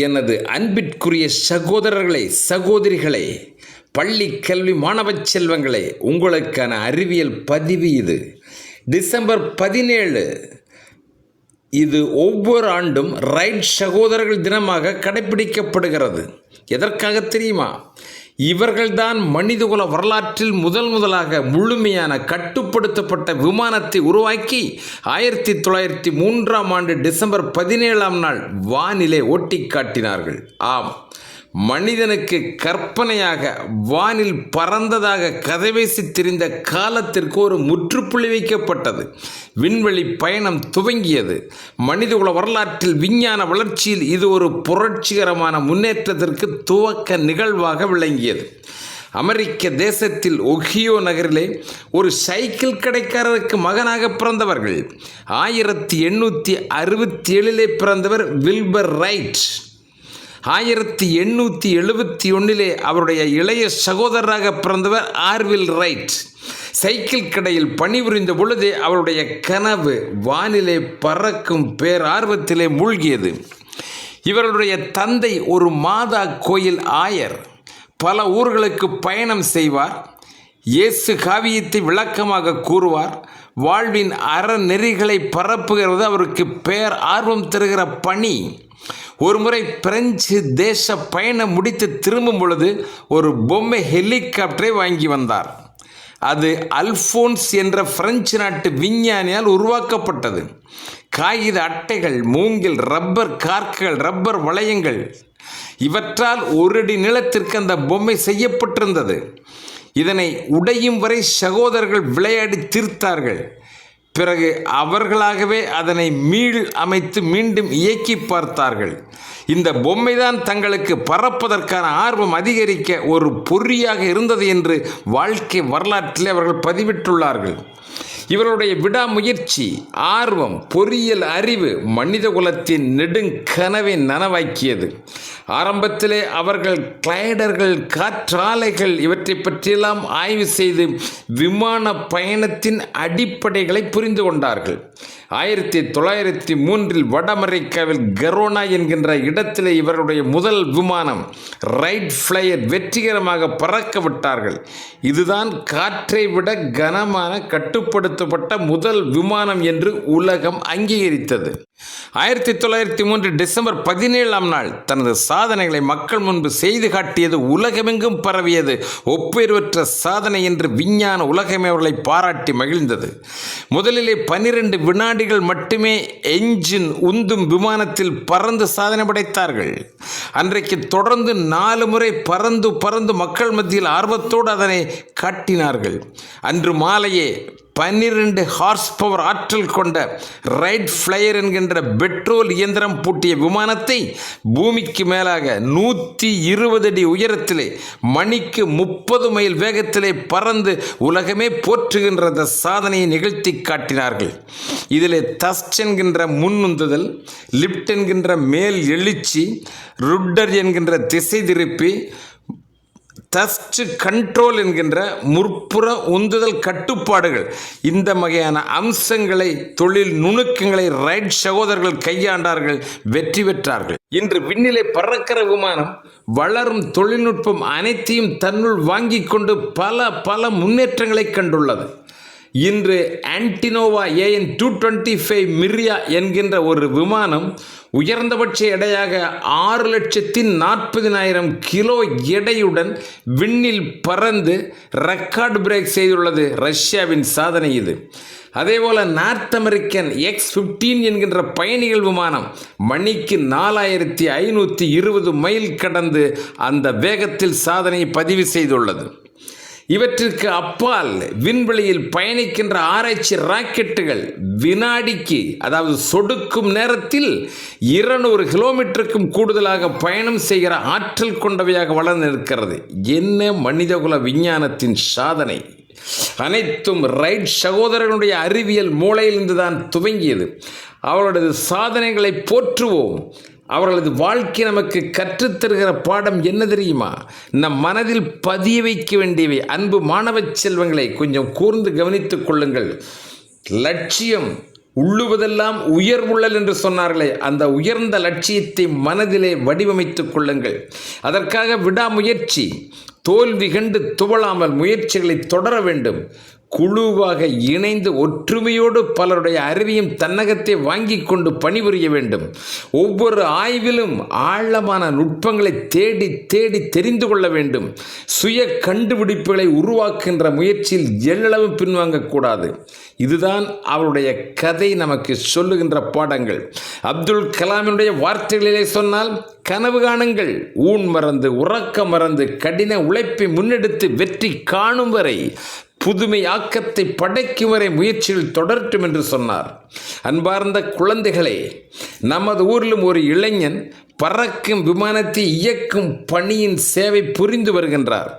எனது அன்பிற்குரிய சகோதரர்களே, சகோதரிகளே, பள்ளி கல்வி மாணவ செல்வங்களே, உங்களுக்கான அறிவியல் பதிவு இது. டிசம்பர் 17 இது ஒவ்வொரு ஆண்டும் ரைட் சகோதரர்கள் தினமாக கடைபிடிக்கப்படுகிறது. எதற்காக தெரியுமா? இவர்கள்தான் மனிதகுல வரலாற்றில் முதலாக முழுமையான கட்டுப்படுத்தப்பட்ட விமானத்தை உருவாக்கி 1903 டிசம்பர் 17 வானிலே ஓட்டி காட்டினார்கள். ஆம், மனிதனுக்கு கற்பனையாக வானில் பறந்ததாக கதை பேசி திரிந்த காலத்திற்கு ஒரு முற்றுப்புள்ளி வைக்கப்பட்டது. விண்வெளி பயணம் துவங்கியது. மனிதகுல வரலாற்றில் விஞ்ஞான வளர்ச்சியில் இது ஒரு புரட்சிகரமான முன்னேற்றத்திற்கு துவக்க நிகழ்வாக விளங்கியது. அமெரிக்க தேசத்தில் ஒஹியோ நகரிலே ஒரு சைக்கிள் கடைக்காரருக்கு மகனாக பிறந்தவர்கள். 1867 பிறந்தவர் வில்பர் ரைட். 1871 அவருடைய இளைய சகோதரராக பிறந்தவர் ஆர்வில் ரைட். சைக்கிள் கடையில் பணிபுரிந்த பொழுதே அவருடைய கனவு வானிலே பறக்கும் பேரார்வத்திலே மூழ்கியது. இவருடைய தந்தை ஒரு மாதா கோயில் ஆயர். பல ஊர்களுக்கு பயணம் செய்வார். இயேசு காவியத்தை விளக்கமாக கூறுவார். வாழ்வின் அறநெறிகளை பரப்புகிறது அவருக்கு பேர் ஆர்வம் தருகிற பணி. ஒருமுறை பிரெஞ்சு தேச பயணம் முடித்து திரும்பும் பொழுது ஒரு பொம்மை ஹெலிகாப்டரை வாங்கி வந்தார். அது அல்போன்ஸ் என்ற பிரெஞ்சு நாட்டு விஞ்ஞானியால் உருவாக்கப்பட்டது. காகித அட்டைகள், மூங்கில், ரப்பர் கார்க்குகள், ரப்பர் வளையங்கள் இவற்றால் ஒரு அடி நீளத்திற்கு அந்த பொம்மை செய்யப்பட்டிருந்தது. இதனை உடையும் வரை சகோதரர்கள் விளையாடி தீர்த்தார்கள். பிறகு அவர்களாகவே அதனை அமைத்து மீண்டும் இயக்கி பார்த்தார்கள். இந்த பொம்மைதான் தங்களுக்கு பறப்பதற்கான ஆர்வம் அதிகரிக்க ஒரு பொறியாக இருந்தது என்று வாழ்க்கை வரலாற்றில் அவர்கள் பதிவிட்டுள்ளார்கள். இவருடைய விடாமுயற்சி, ஆர்வம், பொறியியல் அறிவு மனித குலத்தின் நெடுங்கனவை நனவாக்கியது. ஆரம்பத்திலே அவர்கள் கிளைடர்கள், காற்றாலைகள் இவற்றை பற்றியெல்லாம் ஆய்வு செய்து விமான பயணத்தின் அடிப்படைகளை புரிந்து கொண்டார்கள். 1903 வட அமெரிக்காவில் கரோனா என்கின்ற இடத்திலே இவருடைய முதல் விமானம் ரைட் ஃப்ளையர் வெற்றிகரமாக பறக்க விட்டார்கள். இதுதான் காற்றை விட கனமான கட்டுப்படுத்தப்பட்ட முதல் விமானம் என்று உலகம் அங்கீகரித்தது. 1903 டிசம்பர் 17 தனது சாதனைகளை மக்கள் முன்பு செய்து காட்டியது. உலகமெங்கும் பரவியது. ஒப்பேர்வற்ற சாதனை என்று விஞ்ஞான உலகமே அவர்களை பாராட்டி மகிழ்ந்தது. முதலிலே 12 வினாடிகள் மட்டுமே என்ஜின் உந்தும் விமானத்தில் பறந்து சாதனை படைத்தார்கள். அன்றைக்கு தொடர்ந்து 4 முறை பறந்து மக்கள் மத்தியில் ஆர்வத்தோடு அதனை காட்டினார்கள். அன்று மாலையே 12 ஹார்ஸ் பவர் ஆற்றல் கொண்ட ரைட் ஃப்ளையர் என்கின்ற பெட்ரோல் இயந்திரம் பூட்டிய விமானத்தை பூமிக்கு மேலாக 120 அடி உயரத்திலே மணிக்கு 30 மைல் வேகத்திலே பறந்து உலகமே போற்றுகின்ற அந்த சாதனையை நிகழ்த்தி காட்டினார்கள். இதிலே தஸ்ட் என்கின்ற முன்னுந்துதல், லிப்ட் என்கின்ற மேல் எழுச்சி, ருட்டர் என்கின்ற திசை திருப்பி, தஸ்ட் கண்ட்ரோல் என்கின்ற முற்புற உந்துதல் கட்டுப்பாடுகள், இந்த வகையான அம்சங்களை, தொழில் நுணுக்கங்களை ரைட் சகோதரர்கள் கையாண்டார்கள், வெற்றி பெற்றார்கள். இன்று விண்ணிலே பறக்கிற விமானம் வளரும் தொழில்நுட்பம் அனைத்தையும் தன்னுள் வாங்கி கொண்டு பல முன்னேற்றங்களை கண்டுள்ளது. இன்று ஆன்டினோவா AN-225 மிரியா என்கின்ற ஒரு விமானம் உயர்ந்தபட்ச எடையாக 6,40,000 கிலோ எடையுடன் விண்ணில் பறந்து ரெக்கார்டு பிரேக் செய்துள்ளது. ரஷ்யாவின் சாதனை இது. அதேபோல நார்த் அமெரிக்கன் X-15 என்கின்ற பயணிகள் விமானம் மணிக்கு 4,520 மைல் கடந்து அந்த வேகத்தில் சாதனையை பதிவு செய்துள்ளது. இவற்றிற்கு அப்பால் விண்வெளியில் பயணிக்கின்ற ஆராய்ச்சி ராக்கெட்டுகள் வினாடிக்கு, அதாவது சொடுக்கும் நேரத்தில் 200 கிலோமீட்டருக்கும் கூடுதலாக பயணம் செய்கிற ஆற்றல் கொண்டவையாக வளர்ந்து இருக்கிறது. என்ன மனிதகுல விஞ்ஞானத்தின் சாதனை! அனைத்தும் ரைட் சகோதரர்களுடைய அறிவியல் மூளையிலிருந்து தான் துவங்கியது. அவர்களது சாதனைகளை போற்றுவோம். அவர்களது வாழ்க்கை நமக்கு கற்றுத்தருகிற பாடம் என்ன தெரியுமா? நம் மனதில் பதிய வைக்க வேண்டியவை. அன்பு மாணவ செல்வங்களை கொஞ்சம் கூர்ந்து கவனித்துக் கொள்ளுங்கள். லட்சியம் உள்ளுவதெல்லாம் உயர்வுள்ளல் என்று சொன்னார்களே, அந்த உயர்ந்த லட்சியத்தை மனதிலே வடிவமைத்துக் கொள்ளுங்கள். அதற்காக விடாமுயற்சி, தோல்வி கண்டு துவளாமல் முயற்சிகளை தொடர வேண்டும். குழுவாக இணைந்து ஒற்றுமையோடு பலருடைய அறிவையும் தன்னகத்தை வாங்கி கொண்டு பணிபுரிய வேண்டும். ஒவ்வொரு ஆய்விலும் ஆழமான நுட்பங்களை தேடி தேடி தெரிந்து கொள்ள வேண்டும். சுய கண்டுபிடிப்புகளை உருவாக்குகின்ற முயற்சியில் எள்ளளவு பின்வாங்கக்கூடாது. இதுதான் அவருடைய கதை நமக்கு சொல்லுகின்ற பாடங்கள். அப்துல் கலாமினுடைய வார்த்தைகளிலே சொன்னால், கனவு காணுங்கள், ஊன் மறந்து உறக்க மறந்து கடின உழைப்பை முன்னெடுத்து வெற்றி காணும் வரை, புதுமை ஆக்கத்தை படைக்கும் வரை முயற்சிகள் தொடரட்டும் என்று சொன்னார். அன்பார்ந்த குழந்தைகளே, நமது ஊரிலும் ஒரு இளைஞன் பறக்கும் விமானத்தை இயக்கும் பணியின் சேவை புரிந்து வருகின்றார்.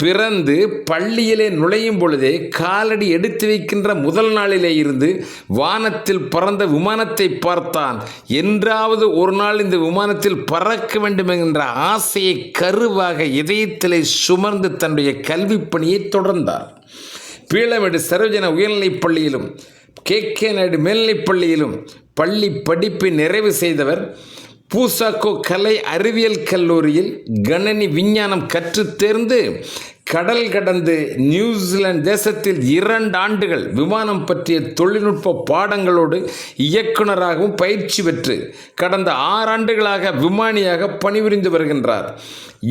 பிறந்து பள்ளியிலே நுழையும் பொழுதே காலடி எடுத்து வைக்கின்ற முதல் நாளிலே இருந்து வானத்தில் பறந்த விமானத்தை பார்த்தான். என்றாவது ஒரு நாள் இந்த விமானத்தில் பறக்க வேண்டும் என்கின்ற ஆசையை கருவாக இதயத்திலே சுமர்ந்து தன்னுடைய கல்வி பணியை தொடர்ந்தார். பீளமேடு சரோஜன உயர்நிலைப் பள்ளியிலும் KK நாயுடு மேல்நிலைப் பள்ளியிலும் பள்ளி படிப்பை நிறைவு செய்தவர். பூசாக்கோ கலை அறிவியல் கல்லூரியில் கணனி விஞ்ஞானம் கற்று தேர்ந்து கடல் கடந்து நியூசிலாந்து தேசத்தில் 2 ஆண்டுகள் விமானம் பற்றிய தொழில்நுட்ப பாடங்களோடு இயக்குநராகவும் பயிற்சி பெற்று கடந்த 6 ஆண்டுகளாக விமானியாக பணிபுரிந்து வருகின்றார்.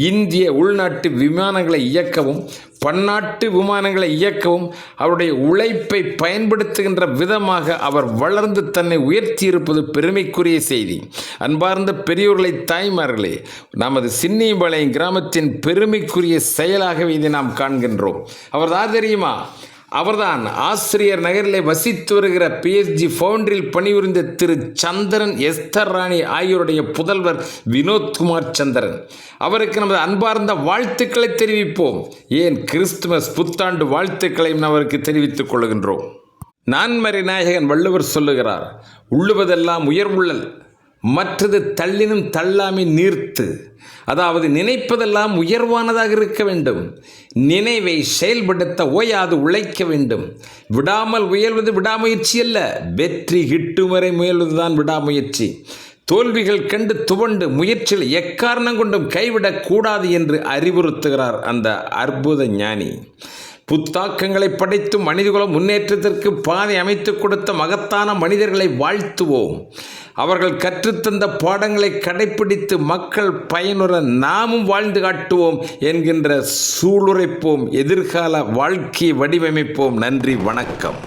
இந்திய உள்நாட்டு விமானங்களை இயக்கவும் பன்னாட்டு விமானங்களை இயக்கவும் அவருடைய உழைப்பை பயன்படுத்துகின்ற விதமாக அவர் வளர்ந்து தன்னை உயர்த்தியிருப்பது பெருமைக்குரிய செய்தி. அன்பார்ந்த பெரியோர்களை, தாய்மார்களே, நமது சின்னிபாளையம் கிராமத்தின் பெருமைக்குரிய செயலாகவே இதை நாம் காண்கின்றோம். அவர் தான் தெரியுமா? அவர்தான் ஆசிரியர் நகரிலே வசித்து வருகிற PhD ஃபவுண்டரில் பணிபுரிந்த திரு சந்திரன், எஸ்தர் ராணி ஆகியோருடைய புதல்வர் வினோத்குமார் சந்திரன். அவருக்கு நமது அன்பார்ந்த வாழ்த்துக்களை தெரிவிப்போம். ஏன் கிறிஸ்துமஸ் புத்தாண்டு வாழ்த்துக்களையும் அவருக்கு தெரிவித்துக் கொள்கின்றோம். நான்மறை நாயகன் வள்ளுவர் சொல்லுகிறார், உள்ளுவதெல்லாம் உயர்வுள்ளல், மற்றது தள்ளினும் தள்ளாமை நீர்த்து. அதாவது நினைப்பதெல்லாம் உயர்வானதாக இருக்க வேண்டும். நினைவை செயல்படுத்த ஓயாது உழைக்க வேண்டும். விடாமல் முயல்வது விடாமுயற்சி அல்ல, வெற்றி கிட்டும் வரை முயல்வதுதான் விடாமுயற்சி. தோல்விகள் கண்டு துவண்டு முயற்சியில் எக்காரணம் கொண்டும் கைவிடக்கூடாது என்று அறிவுறுத்துகிறார் அந்த அற்புத ஞானி. புத்தாக்கங்களை படைத்து மனிதகுல முன்னேற்றத்திற்கு பாதை அமைத்து கொடுத்த மகத்தான மனிதர்களை வாழ்த்துவோம். அவர்கள் கற்றுத்தந்த பாடங்களை கடைப்பிடித்து மக்கள் பயனுற நாமும் வாழ்ந்து காட்டுவோம் என்கின்ற சூளுரைப்போம். எதிர்கால வாழ்க்கையை வடிவமைப்போம். நன்றி, வணக்கம்.